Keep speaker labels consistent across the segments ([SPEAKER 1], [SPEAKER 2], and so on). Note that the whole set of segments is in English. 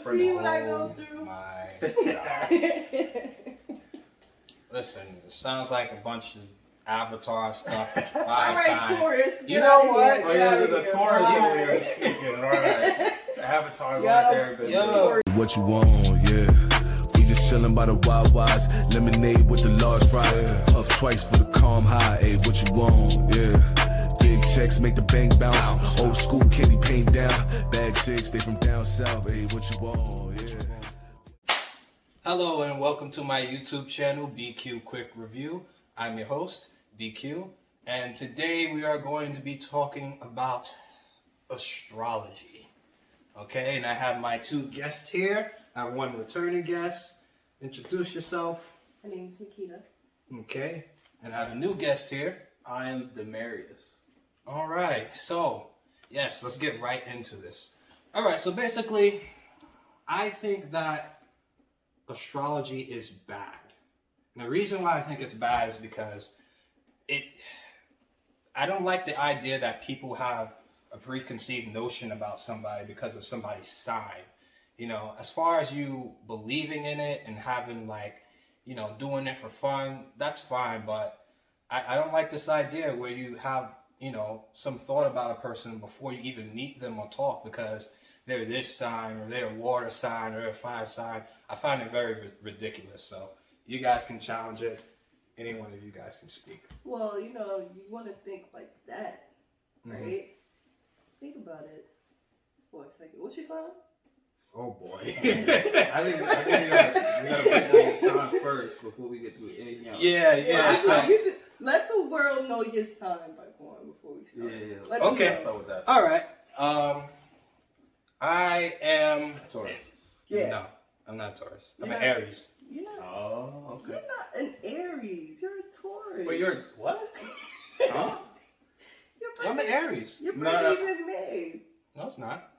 [SPEAKER 1] for
[SPEAKER 2] see
[SPEAKER 1] this.
[SPEAKER 2] what I go through?
[SPEAKER 1] My God. Listen, it sounds like a bunch of Avatar stuff.
[SPEAKER 2] All right, Taurus.
[SPEAKER 1] You know what?
[SPEAKER 3] Oh yeah, the Taurus over there speaking. All right, the Avatar right there.
[SPEAKER 1] Yo.
[SPEAKER 4] What you want, yeah. We just chillin' by the Wawas, lemonade with the large fries. Puff twice for the calm high, ayy, what you want, yeah. Big checks make the bank bounce. Old school candy paint down. Bad chicks, they from down south, ayy, what you want, yeah.
[SPEAKER 1] Hello and welcome to my YouTube channel, BQ Quick Review. I'm your host, BQ, and today we are going to be talking about astrology. Okay, and I have my two guests here. I have one returning guest. Introduce yourself.
[SPEAKER 2] My name's Makeda.
[SPEAKER 1] Okay, and I have a new guest here.
[SPEAKER 3] I am Damarrius.
[SPEAKER 1] All right, so yes, let's get right into this. All right, so basically, I think that astrology is bad. And the reason why I think it's bad is because I don't like the idea that people have a preconceived notion about somebody because of somebody's sign. You know, as far as you believing in it and having doing it for fun, that's fine. But I don't like this idea where you have, some thought about a person before you even meet them or talk because they're this sign or they're a water sign or they're a fire sign. I find it very ridiculous. So you guys can challenge it. Any one of you guys can speak.
[SPEAKER 2] Well, you want to think like that, right? Mm-hmm. Think about it for a second. What's your sign?
[SPEAKER 1] Oh boy.
[SPEAKER 3] I think we gotta break down the sign first before we get to anything else.
[SPEAKER 1] Yeah.
[SPEAKER 2] So you should let the world know your sign by going before we start.
[SPEAKER 3] Yeah.
[SPEAKER 1] Okay.
[SPEAKER 3] Start with that.
[SPEAKER 1] All right. I am
[SPEAKER 3] Taurus.
[SPEAKER 2] Yeah.
[SPEAKER 1] No, I'm not Taurus. I'm an Aries.
[SPEAKER 3] You're not
[SPEAKER 2] an Aries. You're a Taurus.
[SPEAKER 3] Wait, you're what? Huh?
[SPEAKER 1] I'm an Aries.
[SPEAKER 2] Your birthday's in May.
[SPEAKER 1] No, it's not.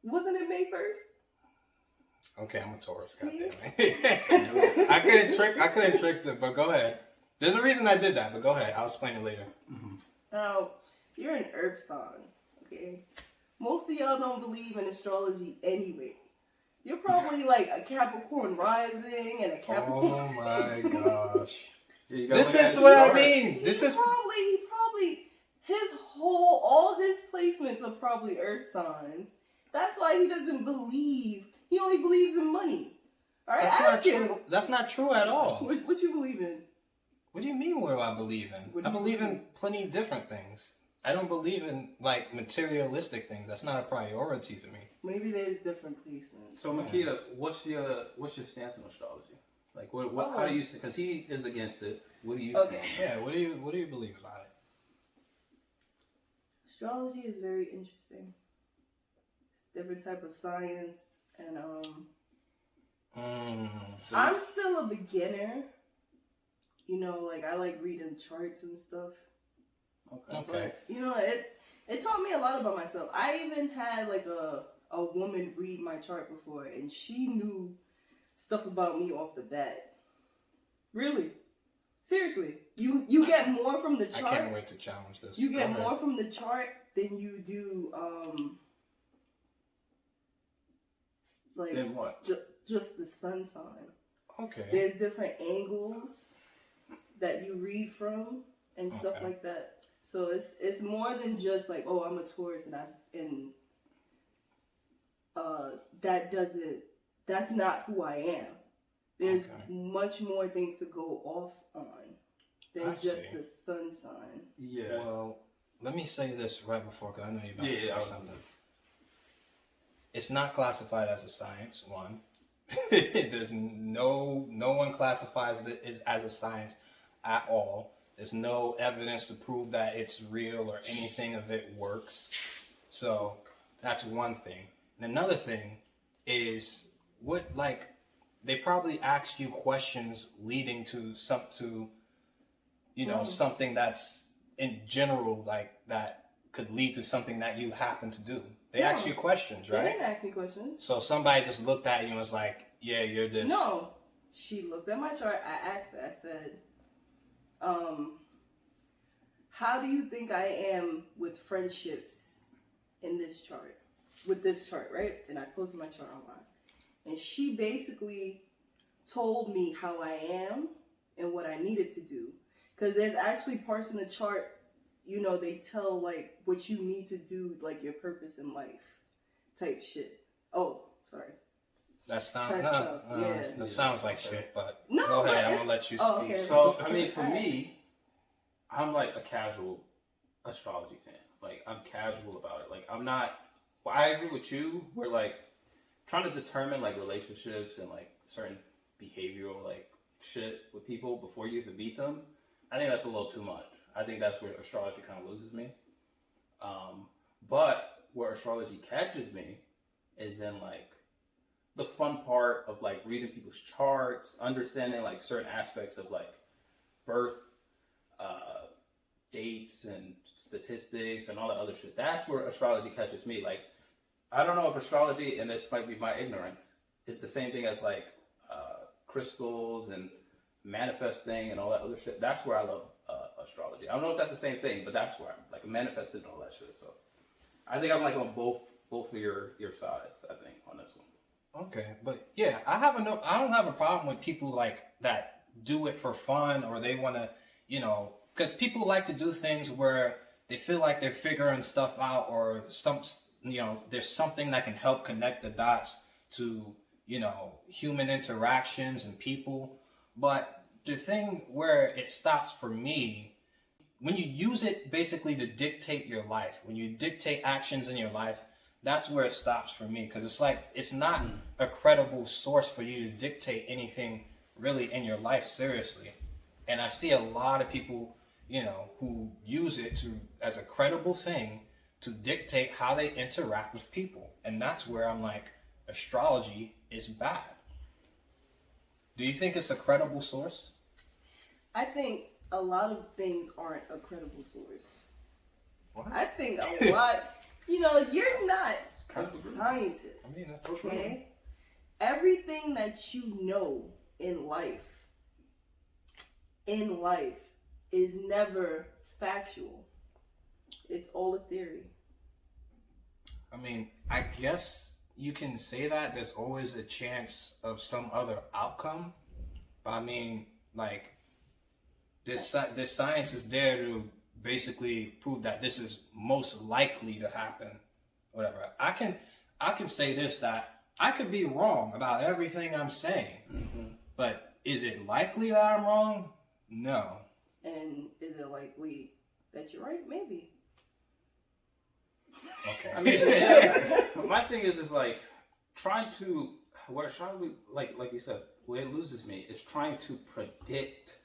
[SPEAKER 2] Wasn't it May 1st?
[SPEAKER 1] Okay, I'm a Taurus. Goddamn. I couldn't trick them, but go ahead. There's a reason I did that, but go ahead. I'll explain it later.
[SPEAKER 3] Mm-hmm.
[SPEAKER 2] Now, you're an Earth sign, okay? Most of y'all don't believe in astrology anyway. You're probably like a Capricorn rising and a Capricorn.
[SPEAKER 1] Oh my gosh.
[SPEAKER 2] This
[SPEAKER 1] is what I mean.
[SPEAKER 2] He probably all his placements are probably Earth signs. That's why he doesn't believe. He only believes in money. All right, ask him.
[SPEAKER 1] That's not true at all.
[SPEAKER 2] What you believe in?
[SPEAKER 1] What do you mean? What do I believe in? I believe in plenty of different things. I don't believe in materialistic things. That's not a priority to me.
[SPEAKER 2] Maybe there's different placements.
[SPEAKER 3] So Makeda, what's your stance on astrology? Like what? How do you? Because he is against it. What do you say?
[SPEAKER 1] Yeah. What do you believe about it?
[SPEAKER 2] Astrology is very interesting. It's different type of science, and I'm still a beginner. I like reading charts and stuff.
[SPEAKER 1] Okay.
[SPEAKER 2] But, it taught me a lot about myself. I even had a woman read my chart before, and she knew stuff about me off the bat. Really. Seriously. You get more from the chart.
[SPEAKER 1] I can't wait to challenge this.
[SPEAKER 2] You get more from the chart than you do
[SPEAKER 3] Then what?
[SPEAKER 2] Just the sun sign.
[SPEAKER 1] Okay.
[SPEAKER 2] There's different angles that you read from and stuff like that. So it's more than just like, oh, I'm a Taurus that's not who I am. There's much more things to go off on than just the sun sign.
[SPEAKER 3] Yeah.
[SPEAKER 1] Well, let me say this right before, because I know you're about to say something. It's not classified as a science, one. There's no one classifies it as a science at all. There's no evidence to prove that it's real or anything of it works. So that's one thing. And another thing is they probably asked you questions leading to something that's in general that could lead to something that you happen to do. They asked you questions, right?
[SPEAKER 2] They didn't ask me questions.
[SPEAKER 1] So somebody just looked at you and was like, yeah, you're this.
[SPEAKER 2] No. She looked at my chart. I asked her, I said, how do you think I am with friendships in this chart? with this chart, right? And I posted my chart online. And she basically told me how I am and what I needed to do. Because there's actually parts in the chart, you know, they tell like what you need to do, like your purpose in life type shit. Oh, sorry.
[SPEAKER 1] That sounds
[SPEAKER 2] yeah.
[SPEAKER 1] that sounds like shit, but
[SPEAKER 2] no,
[SPEAKER 1] go ahead. I'm gonna let you speak.
[SPEAKER 2] Okay.
[SPEAKER 3] So I mean, for me, I'm like a casual astrology fan. Like I'm casual about it. Like I'm not. Well, I agree with you. We're like trying to determine like relationships and like certain behavioral like shit with people before you even meet them. I think that's a little too much. I think that's where astrology kind of loses me. But where astrology catches me is in like the fun part of like reading people's charts, understanding like certain aspects of like birth, dates and statistics and all that other shit. That's where astrology catches me. Like, I don't know if astrology, and this might be my ignorance, is the same thing as like crystals and manifesting and all that other shit. That's where I love astrology. I don't know if that's the same thing, but that's where I'm like manifested and all that shit. So I think I'm like on both of your sides, I think, on this one.
[SPEAKER 1] Okay, but yeah, I don't have a problem with people like that do it for fun, or they want to, you know, because people like to do things where they feel like they're figuring stuff out, or you know, there's something that can help connect the dots to, you know, human interactions and people. But the thing where it stops for me, when you use it basically to dictate your life, when you dictate actions in your life, that's where it stops for me. Because it's like, it's not a credible source for you to dictate anything really in your life seriously. And I see a lot of people, you know, who use it as a credible thing to dictate how they interact with people. And that's where I'm like, astrology is bad. Do you think it's a credible source?
[SPEAKER 2] I think a lot of things aren't a credible source.
[SPEAKER 1] What?
[SPEAKER 2] I think a lot, you know, you're not a scientist.
[SPEAKER 1] I mean, that's true.
[SPEAKER 2] Okay? Everything that you know in life is never factual. It's all a theory.
[SPEAKER 1] I mean, I guess you can say that there's always a chance of some other outcome. But I mean, like, this science is there to basically prove that this is most likely to happen. Whatever. I can say this, that I could be wrong about everything I'm saying. Mm-hmm. But is it likely that I'm wrong? No.
[SPEAKER 2] And is it likely that you're right? Maybe.
[SPEAKER 1] Okay.
[SPEAKER 3] I mean, yeah. My thing is like trying to, like you said, where it loses me is trying to predict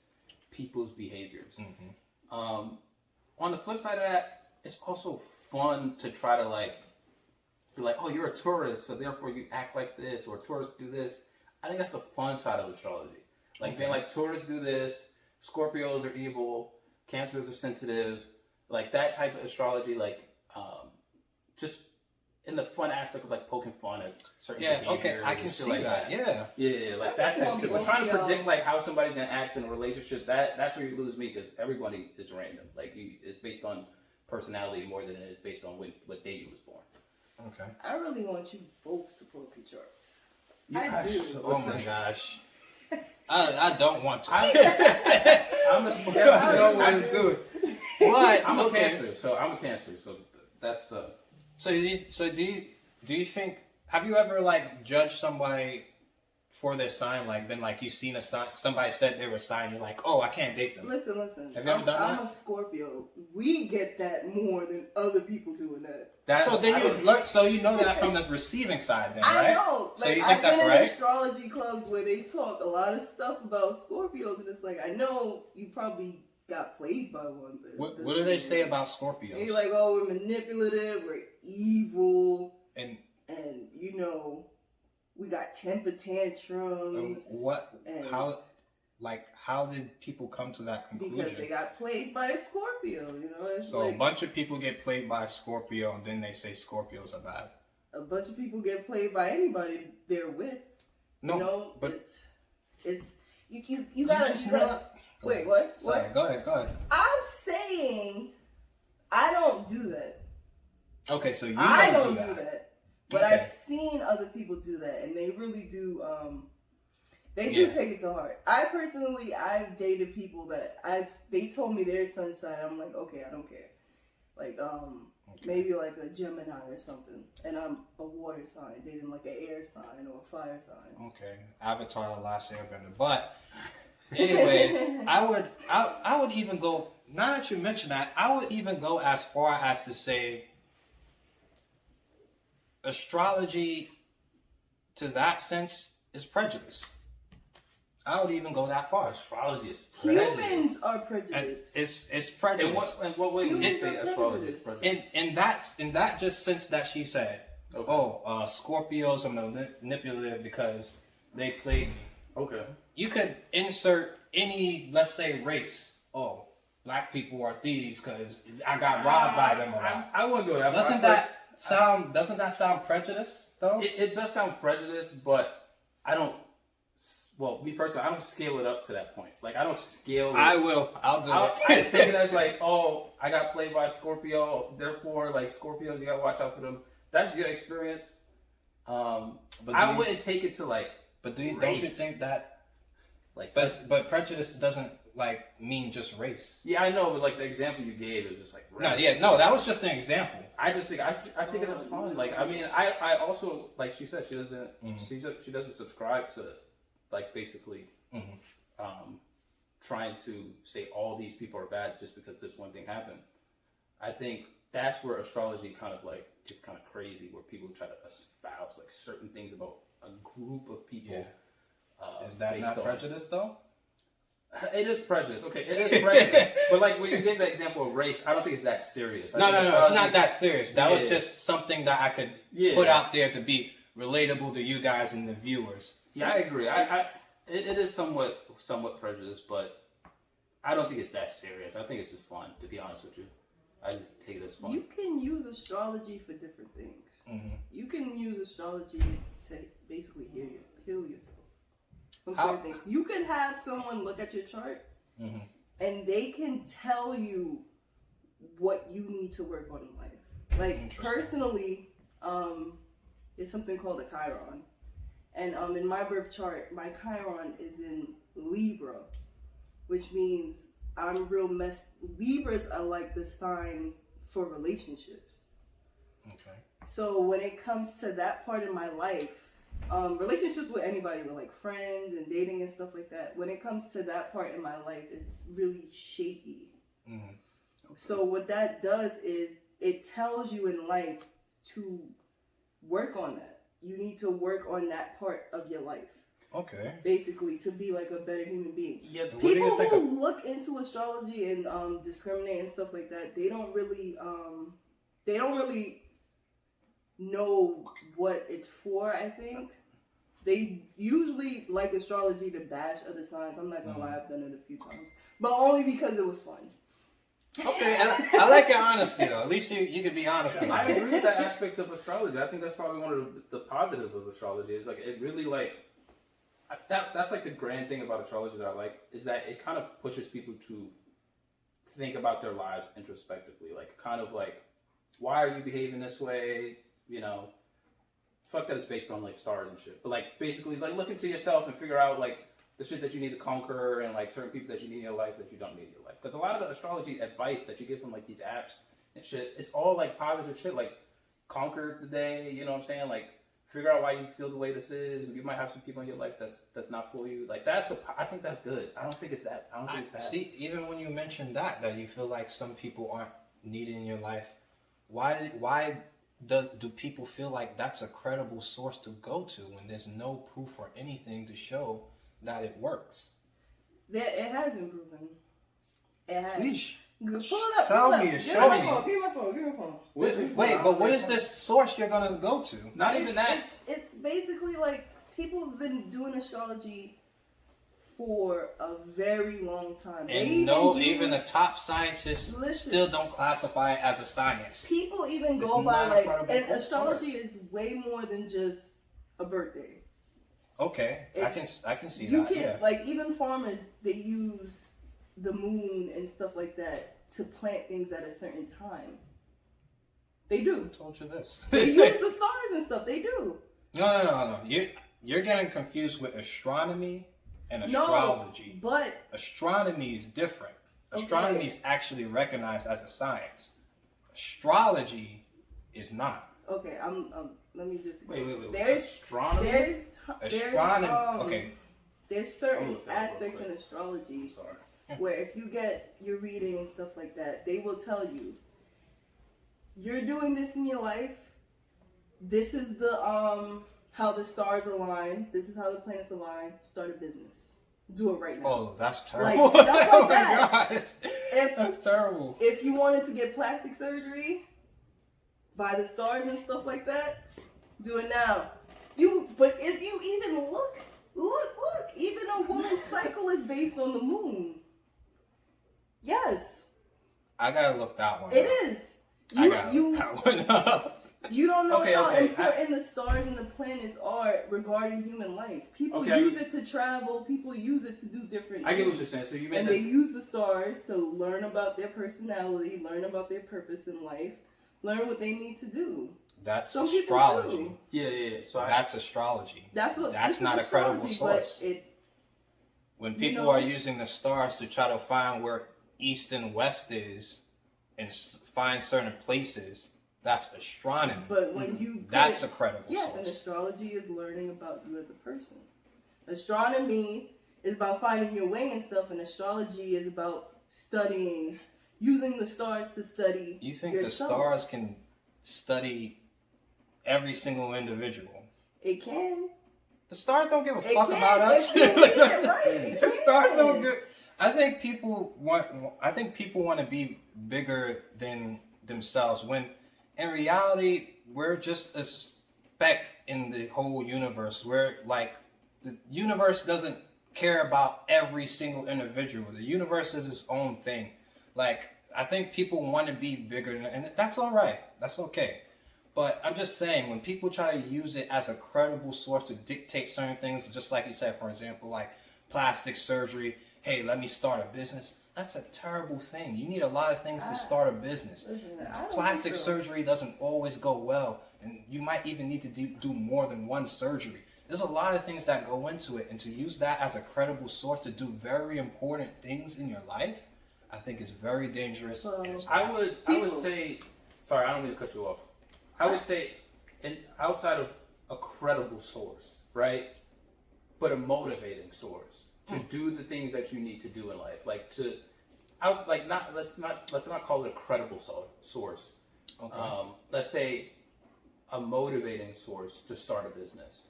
[SPEAKER 3] people's behaviors. Mm-hmm. On the flip side of that, it's also fun to try to like be like, oh, you're a Taurus, so therefore you act like this, or Taurus do this. I think that's the fun side of astrology. Like being like, Taurus do this, Scorpios are evil, Cancers are sensitive, like that type of astrology, like just in the fun aspect of like poking fun at certain behaviors.
[SPEAKER 1] Okay, I can see
[SPEAKER 3] like
[SPEAKER 1] that. Yeah,
[SPEAKER 3] like that type of shit. We're trying to predict like how somebody's gonna act in a relationship. That's where you lose me, because everybody is random. Like it's based on personality more than it is based on what day you was born.
[SPEAKER 1] Okay.
[SPEAKER 2] I really want you both to pull up your charts.
[SPEAKER 3] Yeah,
[SPEAKER 2] I do.
[SPEAKER 1] Oh my gosh. I don't want to.
[SPEAKER 3] I'm a skeptic.
[SPEAKER 1] I don't want to do it. But
[SPEAKER 3] I'm a Cancer, so that's
[SPEAKER 1] So do you think, have you ever like judged somebody for their sign, like been like, you've seen a sign, somebody said they were a sign, you're like, oh, I can't date them?
[SPEAKER 2] Listen.
[SPEAKER 1] Have you ever done that?
[SPEAKER 2] I'm a Scorpio. We get that more than other people doing that.
[SPEAKER 1] So then you know that from the receiving side, then, right?
[SPEAKER 2] I know.
[SPEAKER 1] So
[SPEAKER 2] Like,
[SPEAKER 1] you think
[SPEAKER 2] I've
[SPEAKER 1] that's
[SPEAKER 2] been
[SPEAKER 1] right?
[SPEAKER 2] in astrology clubs where they talk a lot of stuff about Scorpios, and it's like, I know you probably got played by one. But
[SPEAKER 1] What do they say about Scorpios?
[SPEAKER 2] They're like, oh, we're manipulative, we're evil,
[SPEAKER 1] and
[SPEAKER 2] you know, we got temper tantrums.
[SPEAKER 1] how did people come to that conclusion?
[SPEAKER 2] Because they got played by a Scorpio, you know. It's
[SPEAKER 1] so
[SPEAKER 2] like,
[SPEAKER 1] a bunch of people get played by a Scorpio, and then they say Scorpios are bad.
[SPEAKER 2] a bunch of people get played by anybody they're with.
[SPEAKER 1] No,
[SPEAKER 2] you know,
[SPEAKER 1] but
[SPEAKER 2] it's you gotta. Wait, what?
[SPEAKER 1] Sorry,
[SPEAKER 2] What?
[SPEAKER 1] Go ahead.
[SPEAKER 2] I'm saying I don't do that.
[SPEAKER 1] Okay, so you
[SPEAKER 2] I
[SPEAKER 1] don't
[SPEAKER 2] do
[SPEAKER 1] do that.
[SPEAKER 2] that. But
[SPEAKER 1] Okay.
[SPEAKER 2] I've seen other people do that, and they really do. They do take it to heart. I've dated people that they told me their sun sign. I'm like, okay, I don't care. Like, maybe like a Gemini or something, and I'm a water sign, dating like an air sign or a fire sign.
[SPEAKER 1] Okay, Avatar: The Last Airbender. But, anyways, I would even go. Now that you mention that, I would even go as far as to say, astrology, to that sense, is prejudice. I would even go that far.
[SPEAKER 3] Astrology is prejudice.
[SPEAKER 2] Humans are prejudiced.
[SPEAKER 1] It's prejudice.
[SPEAKER 3] In what way would you
[SPEAKER 2] Humans
[SPEAKER 3] say
[SPEAKER 2] are
[SPEAKER 3] astrology is
[SPEAKER 2] prejudiced.
[SPEAKER 3] prejudice?
[SPEAKER 1] In that just sense that she said,
[SPEAKER 3] Okay.
[SPEAKER 1] Scorpios are manipulative because they played me.
[SPEAKER 3] Okay.
[SPEAKER 1] You could insert any, let's say, race. Oh, black people are thieves because I got robbed by them.
[SPEAKER 3] I wouldn't go that far.
[SPEAKER 1] Doesn't that sound prejudice though?
[SPEAKER 3] It does sound prejudice, but I don't. Well, me personally, I don't scale it up to that point. Like, I don't scale it.
[SPEAKER 1] I will. I'll do
[SPEAKER 3] I
[SPEAKER 1] it.
[SPEAKER 3] take it as like, oh, I got played by a Scorpio, therefore, like, Scorpios, you gotta watch out for them. That's your experience. But I wouldn't take it to like.
[SPEAKER 1] But don't you think that?
[SPEAKER 3] Like,
[SPEAKER 1] But prejudice doesn't like mean just race.
[SPEAKER 3] Yeah, I know, but like the example you gave is just like race.
[SPEAKER 1] No, that was just an example.
[SPEAKER 3] I just think I take it as fun. Like, I mean, I also, like she said, she doesn't she doesn't subscribe to like basically trying to say all these people are bad just because this one thing happened. I think that's where astrology kind of like gets kind of crazy, where people try to espouse like certain things about a group of people.
[SPEAKER 1] Yeah. Is that not prejudice though?
[SPEAKER 3] It is prejudice. Okay, it is prejudice. But like when you gave the example of race, I don't think it's that serious.
[SPEAKER 1] No, it's not that serious. That was just something that I could put out there to be relatable to you guys and the viewers.
[SPEAKER 3] Yeah, I agree. It is somewhat prejudice, but I don't think it's that serious. I think it's just fun, to be honest with you. I just take it as fun.
[SPEAKER 2] You can use astrology for different things.
[SPEAKER 1] Mm-hmm.
[SPEAKER 2] You can use astrology to basically heal yourself from certain things. You could have someone look at your chart, and they can tell you what you need to work on in life. Like, personally, there's something called a Chiron. And in my birth chart, my Chiron is in Libra, which means I'm real messed. Libras are like the sign for relationships.
[SPEAKER 1] Okay.
[SPEAKER 2] So when it comes to that part of my life, relationships with anybody, with like friends and dating and stuff like that, when it comes to that part in my life, it's really shaky.
[SPEAKER 1] Mm-hmm.
[SPEAKER 2] Okay. So what that does is it tells you in life to work on that. You need to work on that part of your life. Okay. Basically, to be like a better human being. Yeah. People who look into astrology and discriminate and stuff like that, they don't really know what it's for. I think they usually like astrology to bash other signs. I'm not gonna lie, I've done it a few times, but only because it was fun.
[SPEAKER 1] Okay, and I like your honesty though. At least you can be honest.
[SPEAKER 3] I agree with that aspect of astrology. I think that's probably one of the positives of astrology. Is like it really like that's like the grand thing about astrology that I like, is that it kind of pushes people to think about their lives introspectively. Like, kind of like, why are you behaving this way? You know, fuck that it's based on like stars and shit. But like basically like look into yourself and figure out like the shit that you need to conquer and like certain people that you need in your life that you don't need in your life. Because a lot of the astrology advice that you get from like these apps and shit, it's all like positive shit, like conquer the day, you know what I'm saying? Like figure out why you feel the way this is. You might have some people in your life that's not for you. Like I think that's good. I don't think it's bad.
[SPEAKER 1] See, even when you mentioned that you feel like some people aren't needed in your life, why do people feel like that's a credible source to go to when there's no proof or anything to show that it works?
[SPEAKER 2] It has been proven. It has.
[SPEAKER 1] Please.
[SPEAKER 2] Pull it up.
[SPEAKER 1] Tell me. Show me.
[SPEAKER 2] Give me my phone.
[SPEAKER 1] Wait, but what is this source you're gonna go to?
[SPEAKER 3] Not even that.
[SPEAKER 2] It's basically like people have been doing astrology for a very long time.
[SPEAKER 1] And even the top scientists still don't classify it as a science.
[SPEAKER 2] People even go by like, and astrology is way more than just a birthday.
[SPEAKER 1] Okay, I can see
[SPEAKER 2] you
[SPEAKER 1] that.
[SPEAKER 2] can like even farmers, they use the moon and stuff like that to plant things at a certain time. They do.
[SPEAKER 1] Who told you this?
[SPEAKER 2] They use the stars and stuff. They do.
[SPEAKER 1] No. You're getting confused with astronomy and astrology.
[SPEAKER 2] No, but
[SPEAKER 1] astronomy is different. Astronomy is actually recognized as a science. Astrology is not.
[SPEAKER 2] Okay, let me just
[SPEAKER 3] wait.
[SPEAKER 2] There's
[SPEAKER 3] astronomy.
[SPEAKER 1] Okay.
[SPEAKER 2] There's certain aspects in astrology where if you get your reading and stuff like that, they will tell you you're doing this in your life. This is the how the stars align. This is how the planets align. Start a business. Do it right now.
[SPEAKER 1] Oh, that's terrible.
[SPEAKER 2] Like, stuff like
[SPEAKER 1] oh
[SPEAKER 2] that.
[SPEAKER 1] my gosh. That's terrible.
[SPEAKER 2] If you wanted to get plastic surgery by the stars and stuff like that, do it now. But if you even look, even a woman's cycle is based on the moon. Yes.
[SPEAKER 1] I gotta look that one up.
[SPEAKER 2] It is.
[SPEAKER 1] I gotta look that one up.
[SPEAKER 2] You don't know how
[SPEAKER 3] okay.
[SPEAKER 2] important the stars and the planets are regarding human life. People use it to travel. People use it to do different things.
[SPEAKER 3] I get what you're saying. So you mean
[SPEAKER 2] they use the stars to learn about their personality, learn about their purpose in life, learn what they need to do.
[SPEAKER 1] That's
[SPEAKER 2] Some
[SPEAKER 1] astrology.
[SPEAKER 2] people do.
[SPEAKER 3] Yeah. So
[SPEAKER 1] that's astrology.
[SPEAKER 2] That's
[SPEAKER 1] not a credible source. When people are using the stars to try to find where east and west is and find certain places, that's astronomy.
[SPEAKER 2] But when you
[SPEAKER 1] that's a credible source.
[SPEAKER 2] Yes, and astrology is learning about you as a person. Astronomy is about finding your way and stuff, and astrology is about studying, using the stars to study.
[SPEAKER 1] You think
[SPEAKER 2] yourself.
[SPEAKER 1] the stars can study every single individual?
[SPEAKER 2] It can.
[SPEAKER 1] The stars don't give a fuck about us.
[SPEAKER 2] The
[SPEAKER 1] stars don't give. I think people want to be bigger than themselves when in reality we're just a speck in the whole universe. We're like, the universe doesn't care about every single individual. The universe is its own thing. Like, I think people want to be bigger, and that's all right. That's okay. But I'm just saying, when people try to use it as a credible source to dictate certain things, just like you said, for example, like plastic surgery, hey, let me start a business. That's a terrible thing. You need a lot of things to start a business. Plastic surgery doesn't always go well, and you might even need to do more than one surgery. There's a lot of things that go into it, and to use that as a credible source to do very important things in your life, I think is very dangerous.
[SPEAKER 3] I would say, sorry, I don't mean to cut you off. I would say, outside of a credible source, right? But a motivating source to do the things that you need to do in life, let's not call it a credible source. Okay. Let's say a motivating source to start a business.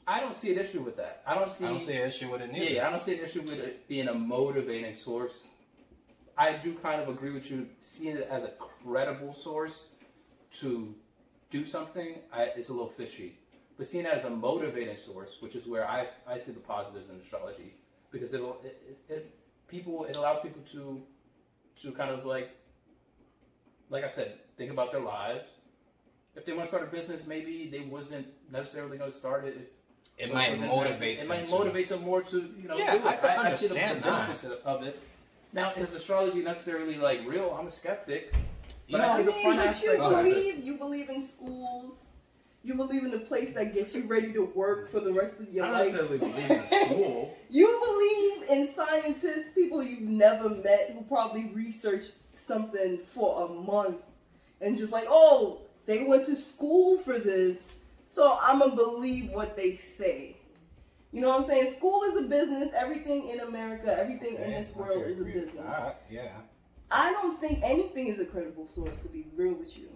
[SPEAKER 3] I don't see an issue with that. I don't see an
[SPEAKER 1] issue with it neither.
[SPEAKER 3] Yeah, I don't see an issue with it being a motivating source. I do kind of agree with you. Seeing it as a credible source to do something, it's a little fishy. But seeing it as a motivating source, which is where I see the positives in astrology, because it allows people to kind of like I said, think about their lives. If they want to start a business, maybe they wasn't necessarily going to start it.
[SPEAKER 1] It might motivate
[SPEAKER 3] them more to do it. I see the benefits of it. Now, is astrology necessarily like real? I'm a skeptic. But I see the fun aspect of it.
[SPEAKER 2] You believe in schools. You believe in a place that gets you ready to work for the rest of your life.
[SPEAKER 3] I don't necessarily believe in school.
[SPEAKER 2] You believe in scientists, people you've never met who probably researched something for a month and just like, oh, they went to school for this, so I'm going to believe what they say. You know what I'm saying? School is a business. Everything in America, everything in this world is a business.
[SPEAKER 1] Yeah.
[SPEAKER 2] I don't think anything is a credible source, to be real with you.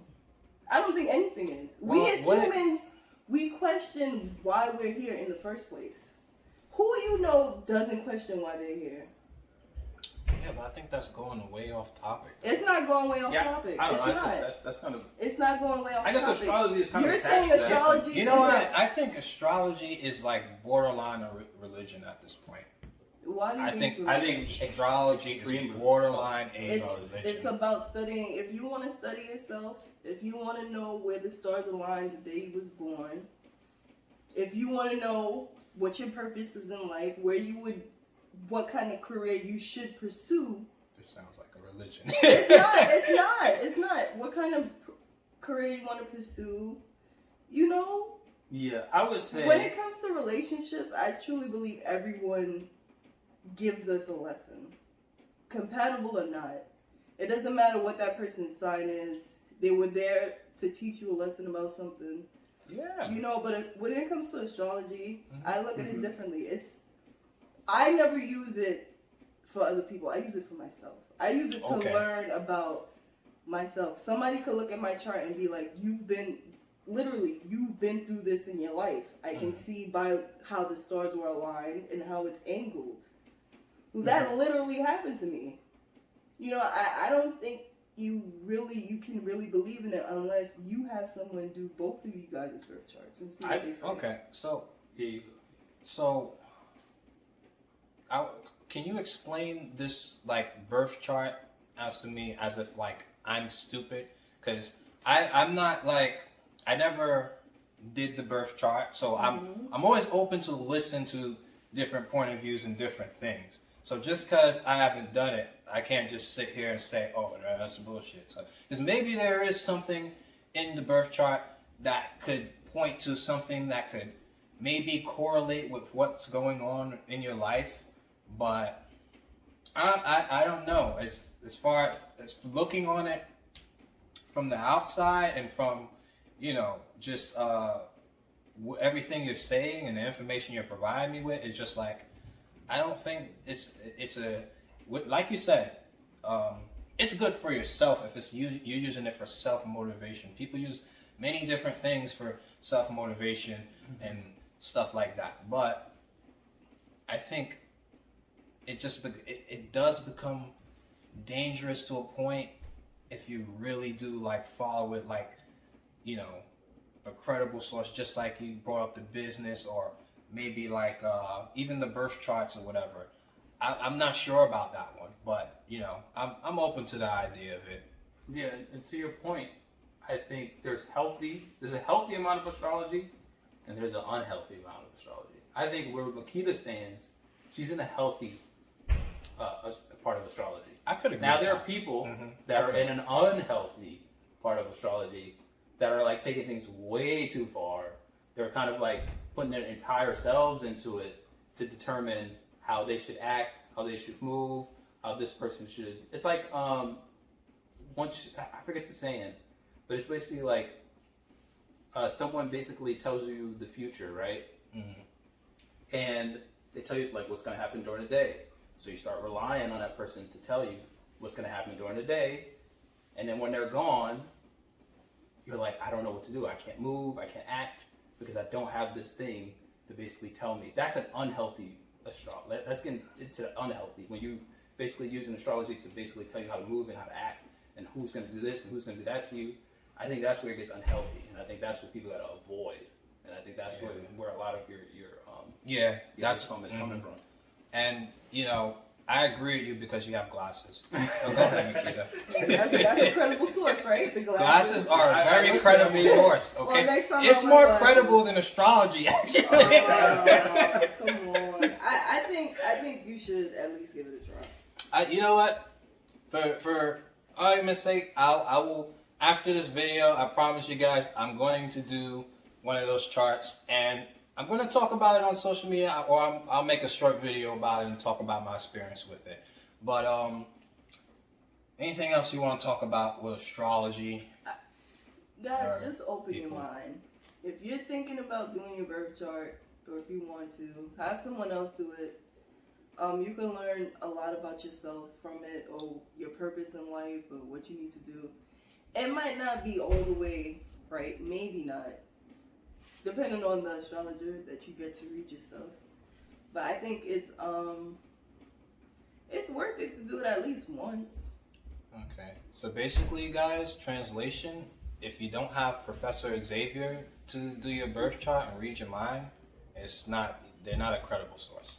[SPEAKER 2] I don't think anything is. We as humans, we question why we're here in the first place. Who you know doesn't question why they're here?
[SPEAKER 1] Yeah, but I think that's going way off topic.
[SPEAKER 2] It's not going way off topic.
[SPEAKER 3] I don't know.
[SPEAKER 2] It's not.
[SPEAKER 3] That's kind of.
[SPEAKER 2] It's not going way off topic.
[SPEAKER 3] I guess astrology is kind of.
[SPEAKER 2] You're saying astrology.
[SPEAKER 1] You know what? I think astrology is like borderline religion at this point.
[SPEAKER 2] Why do you
[SPEAKER 1] I think astrology is borderline religion.
[SPEAKER 2] It's about studying. If you want to study yourself, if you want to know where the stars align the day you was born, if you want to know what your purpose is in life, what kind of career you should pursue.
[SPEAKER 1] This sounds like a religion.
[SPEAKER 2] It's not. What kind of career you want to pursue, you know.
[SPEAKER 3] Yeah, I would say
[SPEAKER 2] When it comes to relationships, I truly believe everyone gives us a lesson, compatible or not. It doesn't matter what that person's sign is. They were there to teach you a lesson about something.
[SPEAKER 1] Yeah.
[SPEAKER 2] You know, but when it comes to astrology, I look at it differently. I never use it for other people. I use it for myself. I use it to learn about myself. Somebody could look at my chart and be like, you've been through this in your life. I can see by how the stars were aligned and how it's angled. That literally happened to me. You know, I don't think you can really believe in it unless you have someone do both of you guys' birth charts and see what they say.
[SPEAKER 1] Okay, so
[SPEAKER 3] here you go.
[SPEAKER 1] So, can you explain this like birth chart as to me as if like I'm stupid? Because I'm not like, I never did the birth chart, so I'm always open to listen to different point of views and different things. So just because I haven't done it, I can't just sit here and say, oh, that's bullshit. So, because maybe there is something in the birth chart that could point to something that could maybe correlate with what's going on in your life, but I don't know. As far as looking on it from the outside and from, you know, just everything you're saying and the information you're providing me with, it's just like, I don't think it's like you said, it's good for yourself if it's you're using it for self-motivation. People use many different things for self-motivation and stuff like that, but I think it does become dangerous to a point if you really do like follow it like, you know, a credible source, just like you brought up the business or maybe like even the birth charts or whatever. I'm not sure about that one, but you know, I'm open to the idea of it.
[SPEAKER 3] Yeah, and to your point, I think there's a healthy amount of astrology, and there's an unhealthy amount of astrology. I think where Makeda stands, she's in a healthy part of astrology.
[SPEAKER 1] I could agree.
[SPEAKER 3] Now there are people that are in an unhealthy part of astrology that are like taking things way too far. They're kind of like putting their entire selves into it to determine how they should act, how they should move, how this person should. It's like I forget the saying, but it's basically like someone basically tells you the future, right? And they tell you like what's going to happen during the day. So you start relying on that person to tell you what's going to happen during the day, and then when they're gone, you're like, I don't know what to do. I can't move. I can't act because I don't have this thing to basically tell me. That's an unhealthy astrology. Let's get into the unhealthy. When you basically using astrology to basically tell you how to move and how to act and who's going to do this and who's going to do that to you, I think that's where it gets unhealthy, and I think that's what people got to avoid. And I think that's where a lot of your
[SPEAKER 1] that's
[SPEAKER 3] coming from.
[SPEAKER 1] And you know, I agree with you because you have glasses. Oh, go ahead, Makeda.
[SPEAKER 2] That's a credible source, right? The
[SPEAKER 1] Glasses are a very credible source. Okay,
[SPEAKER 2] well, next time
[SPEAKER 1] it's more credible than astrology, actually.
[SPEAKER 2] Come on. I think you should at least give it a try.
[SPEAKER 1] You know what? For argument's sake, I will. After this video, I promise you guys, I'm going to do one of those charts, and I'm going to talk about it on social media, or I'll make a short video about it and talk about my experience with it. But anything else you want to talk about with astrology?
[SPEAKER 2] Guys, just open your mind. If you're thinking about doing your birth chart, or if you want to, have someone else do it. You can learn a lot about yourself from it, or your purpose in life, or what you need to do. It might not be all the way right, maybe not, depending on the astrologer that you get to read your stuff. But I think it's worth it to do it at least once.
[SPEAKER 1] Okay, so basically, guys, translation: if you don't have Professor Xavier to do your birth chart and read your mind, they're not a credible source.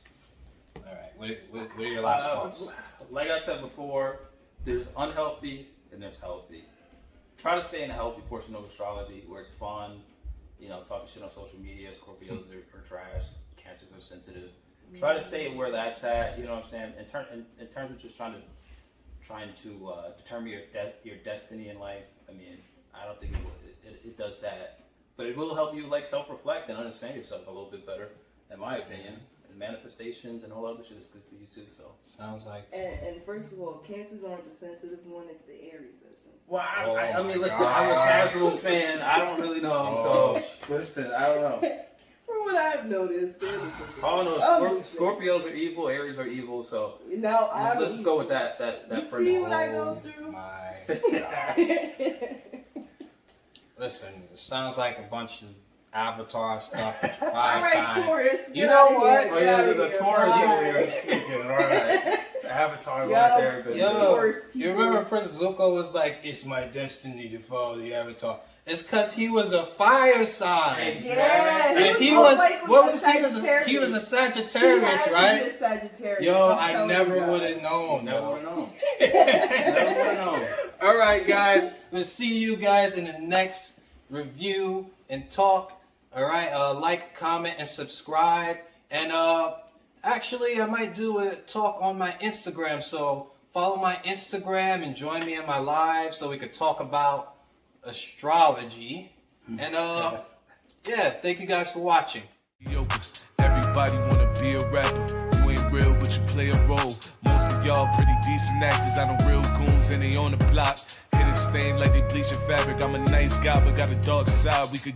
[SPEAKER 1] All right, what are your last thoughts?
[SPEAKER 3] Like I said before, there's unhealthy and there's healthy. Try to stay in a healthy portion of astrology where it's fun. You know, talking shit on social media. Scorpios are trash. Cancers are sensitive. Try to stay where that's at. You know what I'm saying? In terms of just trying to determine your destiny in life. I mean, I don't think it does that. But it will help you like self-reflect and understand yourself a little bit better, in my opinion. And manifestations and all other shit is good for you too. So
[SPEAKER 1] sounds like.
[SPEAKER 2] And first of all, Cancers aren't the sensitive one; it's the Aries that are sensitive.
[SPEAKER 3] Well, I mean, listen,
[SPEAKER 1] God.
[SPEAKER 3] I'm a casual fan. I don't really know. So listen, I don't know.
[SPEAKER 2] From what I've noticed, they're the sensitive.
[SPEAKER 3] Oh no, Scorpios are evil, Aries are evil. So
[SPEAKER 2] now
[SPEAKER 3] let's just go with that.
[SPEAKER 2] You
[SPEAKER 3] premise.
[SPEAKER 2] see what I go through?
[SPEAKER 1] My God. Listen, it sounds like a bunch of Avatar stuff. Fire
[SPEAKER 2] All right,
[SPEAKER 1] sign.
[SPEAKER 2] Taurus.
[SPEAKER 1] You know what?
[SPEAKER 3] Oh yeah, the Taurus over here speaking. All right, Avatar lost everybody.
[SPEAKER 1] Yo, you remember Prince Zuko was like, "It's my destiny to follow the Avatar." It's because he was a fire sign.
[SPEAKER 2] Yeah,
[SPEAKER 1] And he was what was he? He was a Sagittarius, right?
[SPEAKER 2] A Sagittarius.
[SPEAKER 1] Yo, I never would have known.
[SPEAKER 3] Never would have known. Never would have known.
[SPEAKER 1] All right, guys. We'll see you guys in the next review and talk. All right. Like, comment, and subscribe. And actually, I might do a talk on my Instagram. So follow my Instagram and join me in my live so we could talk about astrology. And yeah, thank you guys for watching.
[SPEAKER 4] Everybody wanna be a rapper. You ain't real, but you play a role. Most of y'all pretty decent actors. I know real goons and they on the block. Hit it stained like they bleaching fabric. I'm a nice guy, but got a dark side. We could